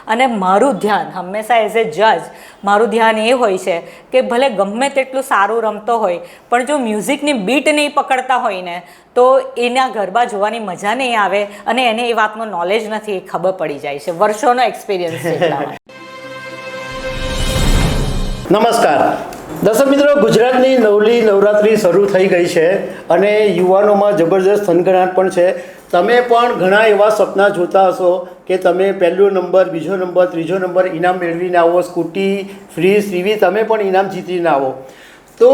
અને મારું ધ્યાન હંમેશા એઝ એ જજ મારું ધ્યાન એ હોય છે કે ભલે ગમે તેટલું સારું રમતો હોય પણ જો મ્યુઝિકની બીટ નહીં પકડતા હોય ને તો એના ગરબા જોવાની મજા નહીં આવે અને એને એ વાતનું નોલેજ નથી એ ખબર પડી જાય છે. વર્ષોનો એક્સપિરિયન્સ છે. નમસ્કાર દર્શક મિત્રો, ગુજરાતની નવલી નવરાત્રિ શરૂ થઈ ગઈ છે અને યુવાનોમાં જબરજસ્ત થનગનાટ પણ છે. તમે પણ ઘણા એવા સપના જોતા હશો કે તમે પહેલો નંબર, બીજો નંબર, ત્રીજો નંબર ઇનામ મેળવીને આવો, સ્કૂટી, ફ્રીજ, ટીવી તમે પણ ઇનામ જીતીને આવો. તો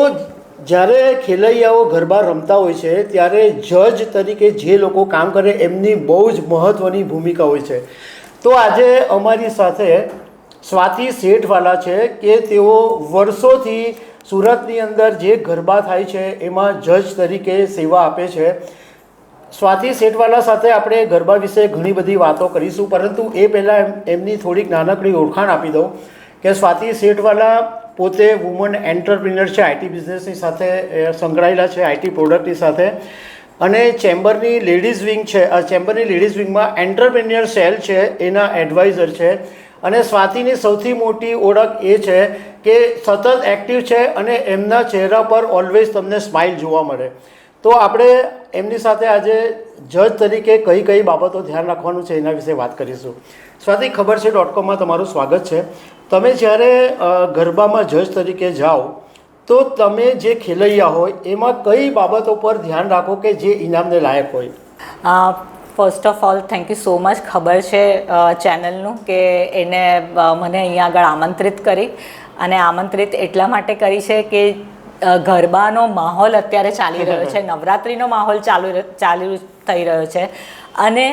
જ્યારે ખેલૈયાઓ ગરબા રમતા હોય છે ત્યારે જજ તરીકે જે લોકો કામ કરે એમની બહુ જ મહત્ત્વની ભૂમિકા હોય છે. તો આજે અમારી સાથે સ્વાતિ શેઠવાલા છે કે તેઓ વર્ષોથી સુરતની અંદર જે ગરબા થાય છે એમાં જજ તરીકે સેવા આપે છે. સ્વાતિ શેઠવાલા સાથે આપણે ગરબા વિશે ઘણી બધી વાતો કરીશું, પરંતુ એ પહેલાં એમની થોડીક નાનકડી ઓળખાણ આપી દઉં કે સ્વાતિ શેઠવાલા પોતે વુમન એન્ટરપ્રિનર છે, આઈટી બિઝનેસની સાથે સંકળાયેલા છે, આઈટી પ્રોડક્ટની સાથે, અને ચેમ્બરની લેડીઝ વિંગ છે. આ ચેમ્બરની લેડીઝ વિંગમાં એન્ટરપ્રિન્યોર સેલ છે એના એડવાઇઝર છે. અને સ્વાતિની સૌથી મોટી ઓળખ એ છે કે સતત એક્ટિવ છે અને એમના ચહેરા પર ઓલવેઝ તમને સ્માઇલ જોવા મળે. તો આપણે એમની સાથે આજે જજ તરીકે કઈ કઈ બાબતો ધ્યાન રાખવાનું છે એના વિશે વાત કરીશું. સ્વાતિ, ખબર છે .comમાં તમારું સ્વાગત છે. તમે જ્યારે ગરબામાં જજ તરીકે જાઓ તો તમે જે ખેલૈયા હોય એમાં કઈ બાબતો પર ધ્યાન રાખો કે જે ઇનામને લાયક હોય? First of all thank you so much. ખબર છે ચેનલનું કે એને મને અહીંયા આગળ આમંત્રિત કરી, અને આમંત્રિત એટલા માટે કરી છે કે ગરબાનો માહોલ અત્યારે ચાલી રહ્યો છે, નવરાત્રિનો માહોલ ચાલુ થઈ રહ્યો છે, અને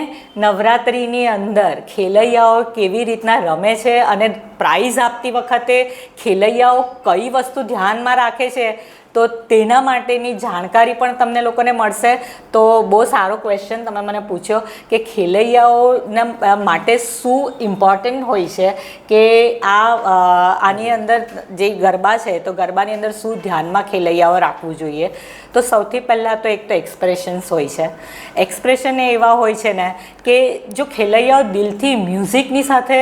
નવરાત્રિની અંદર ખેલૈયાઓ કેવી રીતના રમે છે અને પ્રાઇઝ આપતી વખતે ખેલૈયાઓ કઈ વસ્તુ ધ્યાનમાં રાખે છે તો તેના માટેની જાણકારી પણ તમને લોકોને મળશે. તો બહુ સારો ક્વેશ્ચન તમે મને પૂછ્યો કે ખેલૈયાઓના માટે શું ઇમ્પોર્ટન્ટ હોય છે કે આની અંદર જે ગરબા છે તો ગરબાની અંદર શું ધ્યાનમાં ખેલૈયાઓ રાખવું જોઈએ. તો સૌથી પહેલાં તો એક તો એક્સપ્રેશન્સ હોય છે. એક્સપ્રેશન એ એવા હોય છે ને કે જો ખેલૈયાઓ દિલથી મ્યુઝિકની સાથે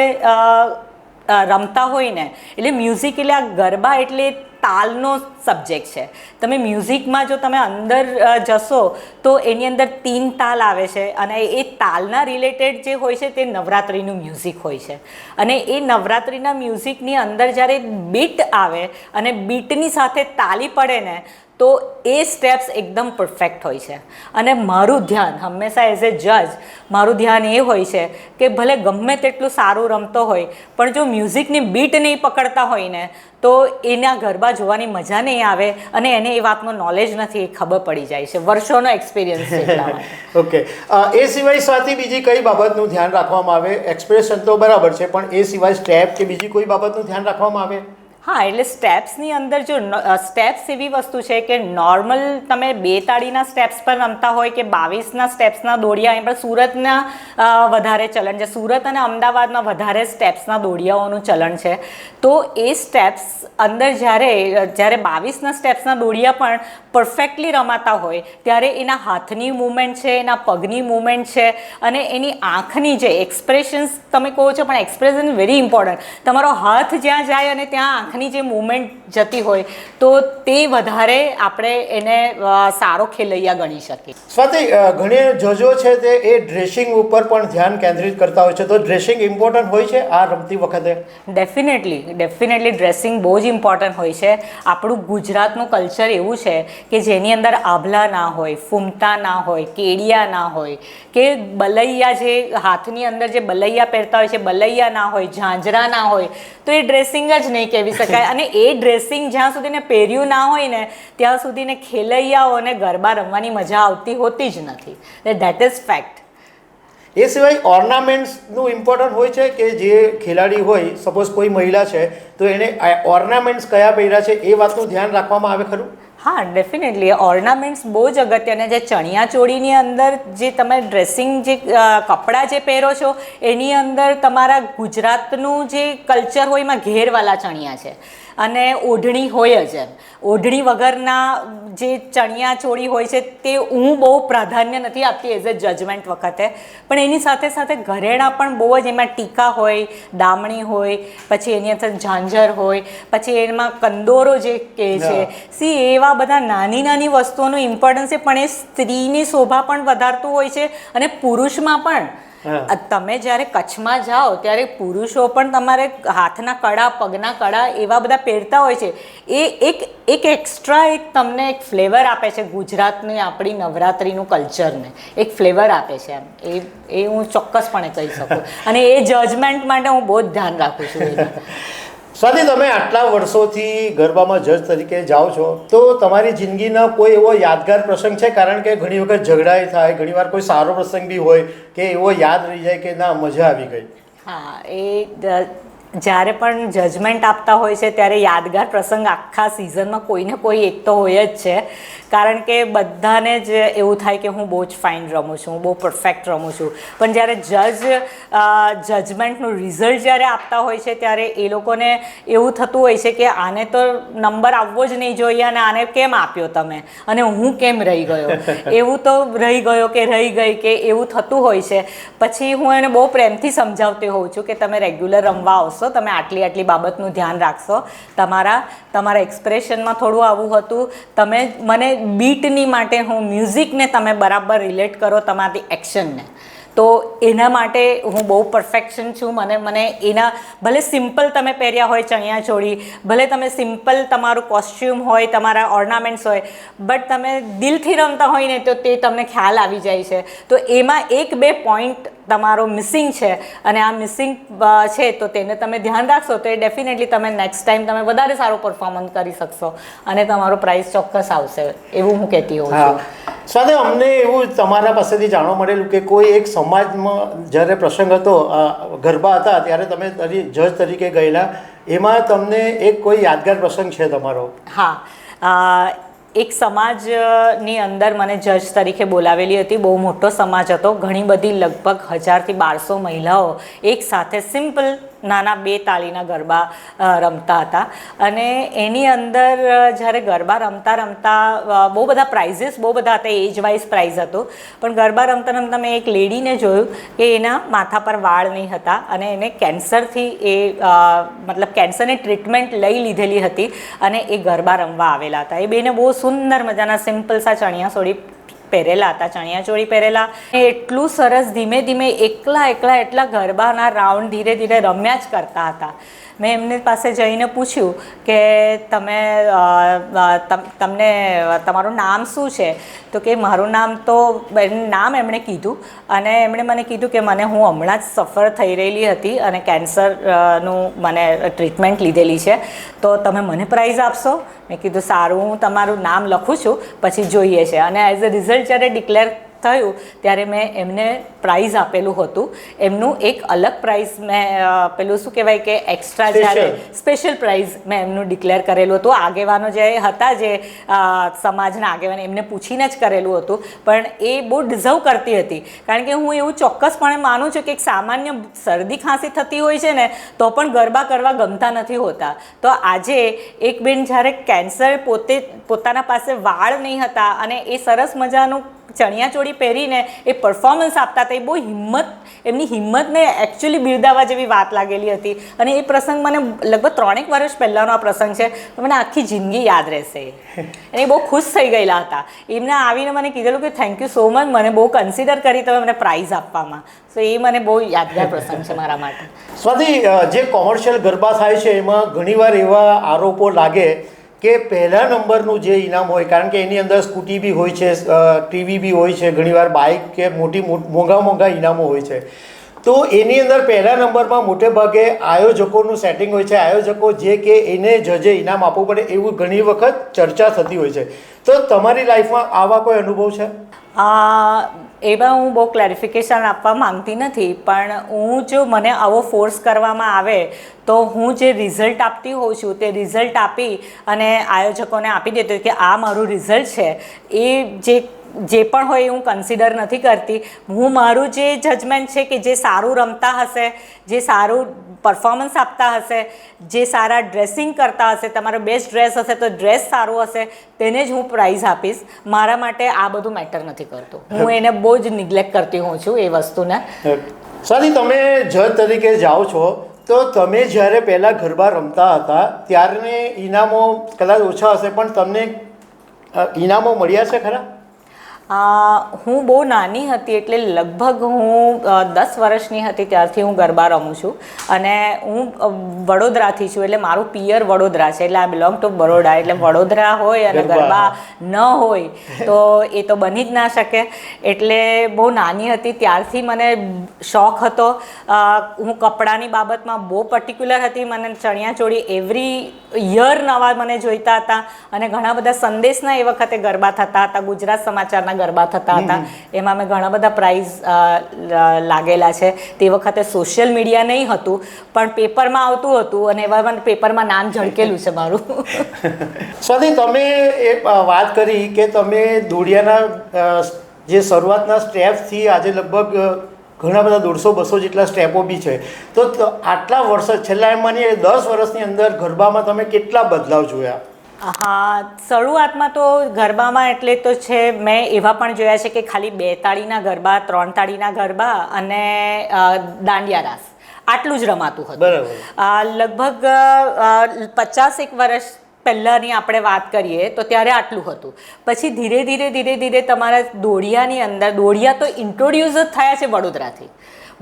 રમતા હોય ને, એટલે મ્યુઝિક એટલે આ ગરબા એટલે તાલનો સબ્જેક્ટ છે. તમે મ્યુઝિકમાં જો તમે અંદર જશો તો એની અંદર 3 તાલ આવે છે અને એ તાલના રિલેટેડ જે હોય છે તે નવરાત્રિનું મ્યુઝિક હોય છે. અને એ નવરાત્રિના મ્યુઝિકની અંદર જ્યારે બીટ આવે અને બીટની સાથે તાલી પડે ને તો એ સ્ટેપ્સ એકદમ પરફેક્ટ હોય છે. અને મારું ધ્યાન હંમેશા એઝ એ જજ મારું ધ્યાન એ હોય છે કે ભલે ગમે તેટલું સારું રમતો હોય પણ જો મ્યુઝિકની બીટ નહીં પકડતા હોય ને તો એના ગરબા જોવાની મજા નહીં આવે અને એને એ વાતનું નોલેજ નથી એ ખબર પડી જાય છે. વર્ષોનો એક્સપિરિયન્સ છે. ઓકે, એ સિવાય સ્વાતિ બીજી કઈ બાબતનું ધ્યાન રાખવામાં આવે? એક્સપ્રેશન તો બરાબર છે, પણ એ સિવાય સ્ટેપ કે બીજી કોઈ બાબતનું ધ્યાન રાખવામાં આવે? હા, એટલે સ્ટેપ્સની અંદર જો સ્ટેપ્સ એવી વસ્તુ છે કે નોર્મલ તમે 2 તાળીના સ્ટેપ્સ પર રમતા હોય કે 22ના સ્ટેપ્સના દોડિયા, એમ પણ સુરતના વધારે ચલણ છે. સુરત અને અમદાવાદમાં વધારે સ્ટેપ્સના દોડિયાઓનું ચલણ છે. તો એ સ્ટેપ્સ અંદર જ્યારે 22ના સ્ટેપ્સના દોડિયા પણ પરફેક્ટલી રમાતા હોય ત્યારે એના હાથની મૂવમેન્ટ છે, એના પગની મૂવમેન્ટ છે અને એની આંખની જે એક્સપ્રેશન્સ તમે કહો છો, પણ એક્સપ્રેશન વેરી ઇમ્પોર્ટન્ટ. તમારો હાથ જ્યાં જાય અને ત્યાં આંખની જે મૂવમેન્ટ જતી હોય તો તે વધારે આપણે એને સારો ખેલૈયા ગણી શકીએ. સ્વાતિ, ઘણી જજો છે તે એ ડ્રેસિંગ ઉપર પણ ધ્યાન કેન્દ્રિત કરતા હોય છે, તો ડ્રેસિંગ ઇમ્પોર્ટન્ટ હોય છે આ રમતી વખતે? ડેફિનેટલી ડ્રેસિંગ બહુ જ ઇમ્પોર્ટન્ટ હોય છે. આપણું ગુજરાતનું કલ્ચર એવું છે કે જેની અંદર આભલા ના હોય, ફૂમતા ના હોય, કેડિયા ના હોય, કે બલૈયા જે હાથની અંદર જે બલૈયા પહેરતા હોય છે બલૈયા ના હોય, ઝાંઝરા ના હોય, તો એ ડ્રેસિંગ જ નહીં કહેવી શકાય. અને એ ડ્રેસિંગ જ્યાં સુધીને પહેર્યું ના હોય ને ત્યાં સુધીને ખેલૈયાઓને ગરબા રમવાની મજા આવતી હોતી જ નથી. That is fact. એ સિવાય ઓર્નામેન્ટ્સનું ઇમ્પોર્ટન્ટ હોય છે કે જે ખેલાડી હોય, સપોઝ કોઈ મહિલા છે તો એને ઓર્નામેન્ટ્સ કયા પહેર્યા છે એ વાતનું ધ્યાન રાખવામાં આવે ખરું? હા, ડેફિનેટલી ઓર્નામેન્ટ્સ બહુ જ અગત્યના. જે ચણિયા ચોળીની અંદર જે તમે ડ્રેસિંગ જે કપડાં જે પહેરો છો એની અંદર તમારા ગુજરાતનું જે કલ્ચર હોય એમાં ઘેરવાળા ચણિયા છે અને ઓઢણી હોય જ એમ. ઓઢણી વગરના જે ચણિયા ચોળી હોય છે તે હું બહુ પ્રાધાન્ય નથી આપતી એઝ અ જજમેન્ટ વખતે, પણ એની સાથે સાથે ઘરેણાં પણ બહુ જ, એમાં ટીકા હોય, દામણી હોય, પછી એની અંદર ઝાંઝર હોય, પછી એમાં કંદોરો જે કહે છે, સી એવા બધા નાની નાની વસ્તુઓનું ઇમ્પોર્ટન્સ છે, પણ એ સ્ત્રીની શોભા પણ વધારતું હોય છે અને પુરુષમાં પણ. તમે જ્યારે કચ્છમાં જાઓ ત્યારે પુરુષો પણ તમારે હાથના કડા, પગના કડા એવા બધા પહેરતા હોય છે. એ એક એક્સ્ટ્રા એક તમને એક ફ્લેવર આપે છે ગુજરાતની આપણી નવરાત્રિનું કલ્ચરને, એક ફ્લેવર આપે છે એમ. એ હું ચોક્કસપણે કહી શકું, અને એ જજમેન્ટ માટે હું બહુ જ ધ્યાન રાખું છું. સ્વાતિ, તમે આટલા વર્ષોથી ગરબામાં જજ તરીકે જાઓ છો, તો તમારી જિંદગીનો કોઈ એવો યાદગાર પ્રસંગ છે? કારણ કે ઘણી વખત ઝઘડાઈ થાય, ઘણીવાર કોઈ સારો પ્રસંગ બી હોય કે એવો યાદ રહી જાય કે ના, મજા આવી ગઈ. હા, એ જ્યારે પણ જજમેન્ટ આપતા હોય છે ત્યારે યાદગાર પ્રસંગ આખા સિઝનમાં કોઈને કોઈ એક તો હોય જ છે. કારણ કે બધાને જ એવું થાય કે હું બહુ જ ફાઇન રમું છું, હું બહુ પરફેક્ટ રમું છું, પણ જ્યારે જજમેન્ટનું રિઝલ્ટ જ્યારે આપતા હોય છે ત્યારે એ લોકોને એવું થતું હોય છે કે આને તો નંબર આવવો જ નહીં જોઈએ, અને આને કેમ આપ્યો તમે, અને હું કેમ રહી ગયો, એવું તો રહી ગયો કે રહી ગઈ કે એવું થતું હોય છે. પછી હું એને બહુ પ્રેમથી સમજાવતી હોઉં છું કે તમે રેગ્યુલર રમવા આવશો, તમે આટલી આટલી બાબતનું ધ્યાન રાખશો, તમારા એક્સપ્રેશનમાં થોડું આવું હતું, તમે મને બીટની માટે, હું મ્યુઝિકને તમે બરાબર રિલેટ કરો તમારી એક્શનને, તો એના માટે હું બહુ પરફેક્શન છું. મને એના, ભલે સિમ્પલ તમે પહેર્યા હોય ચણિયા ચોળી, ભલે તમે સિમ્પલ તમારું કોસ્ચ્યુમ હોય, તમારા ઓર્નામેન્ટ્સ હોય, બટ તમે દિલથી રમતા હોય ને તો તે તમને ખ્યાલ આવી જાય છે. તો એમાં 1-2 પોઈન્ટ તમારો મિસિંગ છે, અને આ મિસિંગ છે તો તેને તમે ધ્યાન રાખશો તો એ ડેફિનેટલી તમે નેક્સ્ટ ટાઈમ તમે વધારે સારું પરફોર્મન્સ કરી શકશો, અને તમારો પ્રાઇઝ ચોક્કસ આવશે, એવું હું કહેતી હોઉં છું. સાથે અમને એવું તમારા પાસેથી જાણવા મળેલું કે કોઈ એક સમાજમાં જ્યારે પ્રસંગ હતો, ગરબા હતા, ત્યારે તમે જજ તરીકે ગયેલા, એમાં તમને એક કોઈ યાદગાર પ્રસંગ છે તમારો? હા, એક સમાજની અંદર મને જજ તરીકે બોલાવેલી હતી. બહુ મોટો સમાજ હતો, ઘણી બધી, લગભગ 1000થી 1200 મહિલાઓ એક સાથે સિમ્પલ નાના 2 તાળીના ગરબા રમતા હતા. અને એની અંદર જ્યારે ગરબા રમતા રમતા બહુ બધા પ્રાઇઝીસ બહુ બધા હતા, એજ વાઇઝ પ્રાઇઝ હતું, પણ ગરબા રમતા રમતા મેં એક લેડીને જોયું કે એના માથા પર વાળ નહીં હતા, અને એને કેન્સરથી મતલબ કેન્સરની ટ્રીટમેન્ટ લઈ લીધેલી હતી, અને એ ગરબા રમવા આવેલા હતા. એ બેને બહુ સુંદર મજાના સિમ્પલ સા ચણિયાચોળી પહેરેલા હતા, ચણિયાચોળી પહેરેલા, એટલું સરસ ધીમે ધીમે એકલા એટલા ગરબાના રાઉન્ડ ધીરે ધીરે રમ્યા જ કરતા હતા. મેં એમની પાસે જઈને પૂછ્યું કે તમને તમારું નામ શું છે? તો કે મારું નામ તો, નામ એમણે કીધું, અને એમણે મને કીધું કે હું હમણાં જ સફર થઈ રહેલી હતી અને કેન્સરનું મને ટ્રીટમેન્ટ લીધેલી છે, તો તમે મને પ્રાઇઝ આપશો? મેં કીધું સારું, હું તમારું નામ લખું છું, પછી જોઈએ છે. અને એઝ અ રિઝલ્ટ જ્યારે ડિક્લેર થયું ત્યારે મેં એમને પ્રાઇઝ આપેલું હતું. એમનું એક અલગ પ્રાઇઝ મેં પેલું શું કહેવાય કે એક્સ્ટ્રા, જ્યારે સ્પેશિયલ પ્રાઇઝ મેં એમનું ડિક્લેર કરેલું હતું. આગેવાનો જે હતા, જે સમાજના આગેવાન, એમને પૂછીને જ કરેલું હતું, પણ એ બહુ ડિઝર્વ કરતી હતી. કારણ કે હું એવું ચોક્કસપણે માનું છું કે એક સામાન્ય શરદી ખાંસી થતી હોય છે ને તો પણ ગરબા કરવા ગમતા નથી હોતા. તો આજે એક બેન જ્યારે કેન્સર, પોતાના પાસે વાળ નહીં હતા, અને એ સરસ મજાનું ચણિયાચોળી પહેરીને એ પરફોર્મન્સ આપતા હતા, એ બહુ એમની હિંમતને એકચ્યુઅલી બિરદાવવા જેવી વાત લાગેલી હતી. અને એ પ્રસંગ મને લગભગ 3 વર્ષ પહેલાંનો આ પ્રસંગ છે, તો મને આખી જિંદગી યાદ રહેશે. અને એ બહુ ખુશ થઈ ગયેલા હતા. એમને આવીને મને કીધેલું કે થેન્ક યુ સો મચ, મને બહુ કન્સિડર કરી તમે મને પ્રાઇઝ આપવામાં. તો એ મને બહુ યાદગાર પ્રસંગ છે મારા માટે. સ્વાતિ, જે કોમર્શિયલ ગરબા થાય છે એમાં ઘણીવાર એવા આરોપો લાગે કે પહેલા નંબરનું જે ઇનામ હોય, કારણ કે એની અંદર સ્કૂટી બી હોય છે, ટીવી બી હોય છે, ઘણીવાર બાઇક કે મોંઘા ઇનામો હોય છે, તો એની અંદર પહેલા નંબરમાં મોટે ભાગે આયોજકોનું સેટિંગ હોય છે. આયોજકો જે કે એને જજે ઇનામ આપવું પડે એવું ઘણી વખત ચર્ચા થતી હોય છે. તો તમારી લાઈફમાં આવા કોઈ અનુભવ છે? એમાં હું બહુ ક્લેરિફિકેશન આપવા માંગતી નથી, પણ જો મને આવો ફોર્સ કરવામાં આવે તો હું જે રિઝલ્ટ આપતી હોઉં છું તે રિઝલ્ટ આપી અને આયોજકોને આપી દેતી કે આ મારું રિઝલ્ટ છે. એ જે પણ હોય એ હું કન્સિડર નથી કરતી. હું મારું જે જજમેન્ટ છે કે જે સારું રમતા હશે, જે સારું પરફોર્મન્સ આપતા હશે, જે સારા ડ્રેસિંગ કરતા હશે, તમારો બેસ્ટ ડ્રેસ હશે તો ડ્રેસ સારો હશે, તેને જ હું પ્રાઇઝ આપીશ. મારા માટે આ બધું મેટર નથી કરતું. હું એને બહુ જ નિગ્લેક્ટ કરતી હોઉં છું એ વસ્તુને. સ્વાતિ, તમે જજ તરીકે જાઓ છો તો તમે જ્યારે પહેલાં ગરબા રમતા હતા ત્યારે ઇનામો કદાચ ઓછા હશે, પણ તમને ઇનામો મળ્યા છે ખરા? હું બહુ નાની હતી, એટલે લગભગ હું 10 વર્ષની હતી ત્યારથી હું ગરબા રમું છું. અને હું વડોદરાથી છું, એટલે મારું પિયર વડોદરા છે, એટલે આઈ બિલોંગ ટુ બરોડા. એટલે વડોદરા હોય અને ગરબા ન હોય તો એ તો બની જ ના શકે. એટલે બહુ નાની હતી ત્યારથી મને શોખ હતો. હું કપડાની બાબતમાં બહુ પર્ટિક્યુલર હતી. મને ચણિયાચોળી એવરી યર નવા મને જોઈતા હતા. અને ઘણા બધા સંદેશના એ વખતે ગરબા થતા હતા, ગુજરાત સમાચારના ગરબા થતા હતા. એમાં મેં ઘણા બધા પ્રાઇઝ લાગેલા છે. તે વખતે સોશિયલ મીડિયા નહીં હતું, પણ પેપરમાં આવતું હતું અને એવા પેપરમાં નામ ઝળકેલું છે મારું. સ્વાતિ, તમે એ વાત કરી કે તમે દોડિયાના જે શરૂઆતના સ્ટેપ્સથી આજે લગભગ ઘણા બધા 150-200 જેટલા સ્ટેપો બી છે, તો આટલા વર્ષ છેલ્લા એમ માનીએ 10 વર્ષની અંદર ગરબામાં તમે કેટલા બદલાવ જોયા? હા, શરૂઆતમાં તો ગરબામાં એટલે તો છે, મેં એવા પણ જોયા છે કે ખાલી 2 તાળીના ગરબા, 3 તાળીના ગરબા અને દાંડિયા રાસ આટલું જ રમાતું હતું. બરાબર. લગભગ 50-1 વર્ષ પહેલાંની આપણે વાત કરીએ તો ત્યારે આટલું હતું. પછી ધીરે ધીરે તમારા દોડિયાની અંદર, દોડિયા તો ઇન્ટ્રોડ્યુસ જ થયા છે વડોદરાથી.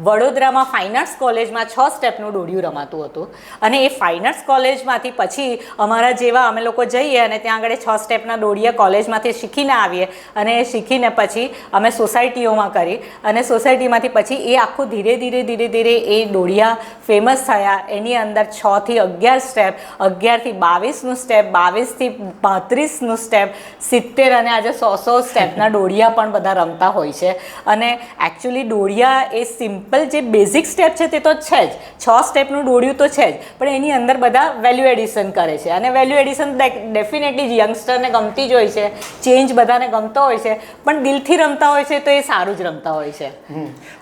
વડોદરામાં ફાઇન આર્ટ્સ કોલેજમાં 6 સ્ટેપનું દોડિયું રમાતું હતું. અને એ ફાઇન આર્ટ્સ કોલેજમાંથી પછી અમારા જેવા અમે લોકો જઈએ અને ત્યાં આગળ 6 સ્ટેપના દોડિયા કોલેજમાંથી શીખીને આવીએ. અને એ શીખીને પછી અમે સોસાયટીઓમાં કરી, અને સોસાયટીમાંથી પછી એ આખું ધીરે ધીરે એ દોડિયા ફેમસ થયા. એની અંદર 6 થી 11 સ્ટેપ, 11 થી 22નું સ્ટેપ, 22 થી 35નું સ્ટેપ, 70 અને આજે 100 સ્ટેપના દોડિયા પણ બધા રમતા હોય છે. અને એકચ્યુઅલી દોડિયા એ સિમ્પલ જે બેઝિક સ્ટેપ છે તે તો છે જ, 6 સ્ટેપનું દોડિયું તો છે જ, પણ એની અંદર બધા વેલ્યુ એડિશન કરે છે. અને વેલ્યુ એડિશન ડેફિનેટલી યંગસ્ટરને ગમતી જ હોય છે, ચેન્જ બધાને ગમતો હોય છે, પણ દિલથી રમતા હોય છે તો એ સારું જ રમતા હોય છે.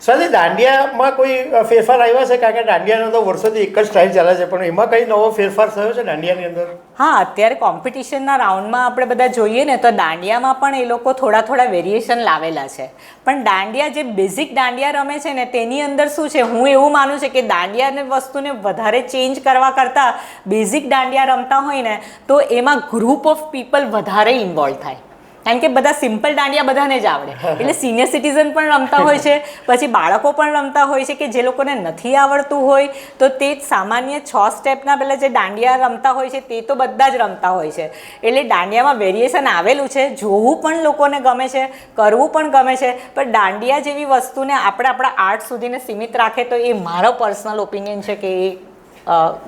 સ્વાતિ, દાંડિયામાં કોઈ ફેરફાર આવ્યા છે? કારણ કે દાંડિયાનો તો વર્ષોથી એક જ સ્ટાઇલ ચાલે છે, પણ એમાં કઈ નવો ફેરફાર થયો છે દાંડિયાની અંદર? હા, અત્યારે કોમ્પિટિશનના રાઉન્ડમાં આપણે બધા જોઈએ ને તો દાંડિયામાં પણ એ લોકો થોડા વેરિએશન લાવેલા છે. પણ દાંડિયા જે બેઝિક દાંડિયા રમે છે ને તેની અંદર શું છે, હું એવું માનું છું કે દાંડિયાને વસ્તુને વધારે ચેન્જ કરવા કરતાં બેઝિક દાંડિયા રમતા હોય ને તો એમાં ગ્રુપ ઓફ પીપલ વધારે ઇન્વોલ્વ થાય. કારણ કે બધા સિમ્પલ દાંડિયા બધાને જ આવડે, એટલે સિનિયર સિટીઝન પણ રમતા હોય છે, પછી બાળકો પણ રમતા હોય છે. કે જે લોકોને નથી આવડતું હોય તો તે સામાન્ય 6 સ્ટેપના પેલા જે દાંડિયા રમતા હોય છે તે તો બધા જ રમતા હોય છે. એટલે દાંડિયામાં વેરિએશન આવેલું છે, જોવું પણ લોકોને ગમે છે, કરવું પણ ગમે છે. પણ દાંડિયા જેવી વસ્તુને આપણે આપણા આર્ટ સુધીને સીમિત રાખે તો એ મારો પર્સનલ ઓપિનિયન છે કે એ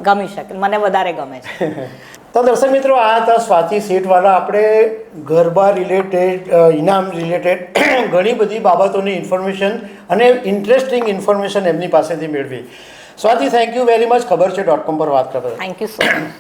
ગમી શકે, મને વધારે ગમે છે. તો દર્શક મિત્રો, આ હતા સ્વાતિ શેઠવાલા. આપણે ગરબા રિલેટેડ, ઇનામ રિલેટેડ ઘણી બધી બાબતોની ઇન્ફોર્મેશન અને ઇન્ટરેસ્ટિંગ ઇન્ફોર્મેશન એમની પાસેથી મેળવી. Swati, thank you very much. ખબર છે .com પર વાત કરતા. Thank you so much.